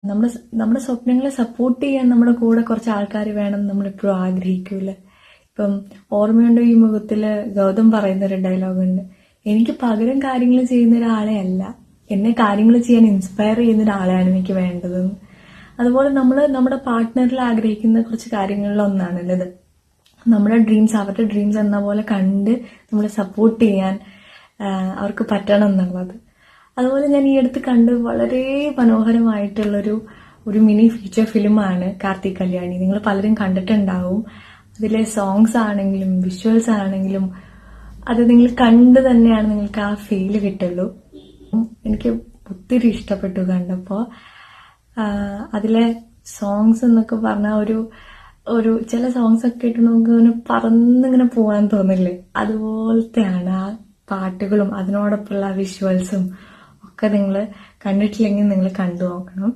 നമ്മുടെ നമ്മുടെ സ്വപ്നങ്ങളെ സപ്പോർട്ട് ചെയ്യാൻ നമ്മുടെ കൂടെ കുറച്ച് ആൾക്കാർ വേണം നമ്മളെപ്പോഴും ആഗ്രഹിക്കൂല. ഇപ്പം ഓർമ്മയുണ്ടോ ഈ മുഖത്തില് ഗൗതം പറയുന്നൊരു ഡയലോഗുണ്ട്, എനിക്ക് പകരം കാര്യങ്ങൾ ചെയ്യുന്ന ഒരാളെ അല്ല, എന്നെ കാര്യങ്ങൾ ചെയ്യാൻ ഇൻസ്പയർ ചെയ്യുന്ന ഒരാളെയാണ് എനിക്ക് വേണ്ടതെന്ന്. അതുപോലെ നമ്മൾ നമ്മുടെ പാർട്ട്ണറിൽ ആഗ്രഹിക്കുന്ന കുറച്ച് കാര്യങ്ങളിൽ ഒന്നാണല്ലോ ഇത്. നമ്മുടെ ഡ്രീംസ് അവരുടെ ഡ്രീംസ് എന്ന പോലെ കണ്ട് നമ്മളെ സപ്പോർട്ട് ചെയ്യാൻ അവർക്ക് പറ്റണം എന്നുള്ളത്. അതുപോലെ ഞാൻ ഈ അടുത്ത് കണ്ട് വളരെ മനോഹരമായിട്ടുള്ളൊരു മിനി ഫീച്ചർ ഫിലിമാണ് കാർത്തിക് കല്യാണി. നിങ്ങൾ പലരും കണ്ടിട്ടുണ്ടാവും. അതിലെ സോങ്സ് ആണെങ്കിലും വിഷ്വൽസ് ആണെങ്കിലും അത് നിങ്ങൾ കണ്ട് തന്നെയാണ് നിങ്ങൾക്ക് ആ ഫീല് കിട്ടുള്ളൂ. എനിക്ക് ഒത്തിരി ഇഷ്ടപ്പെട്ടു കണ്ടപ്പോൾ. അതിലെ സോങ്സ് എന്നൊക്കെ പറഞ്ഞാൽ ഒരു ചില സോങ്സ് ഒക്കെ ഇട്ട് നമുക്ക് ഇങ്ങനെ പറന്നിങ്ങനെ പോകാൻ തോന്നില്ലേ, അതുപോലത്തെയാണ് ആ പാട്ടുകളും അതിനോടൊപ്പമുള്ള വിഷ്വൽസും ഒക്കെ. നിങ്ങൾ കണ്ടിട്ടില്ലെങ്കിൽ നിങ്ങൾ കണ്ടു നോക്കണം.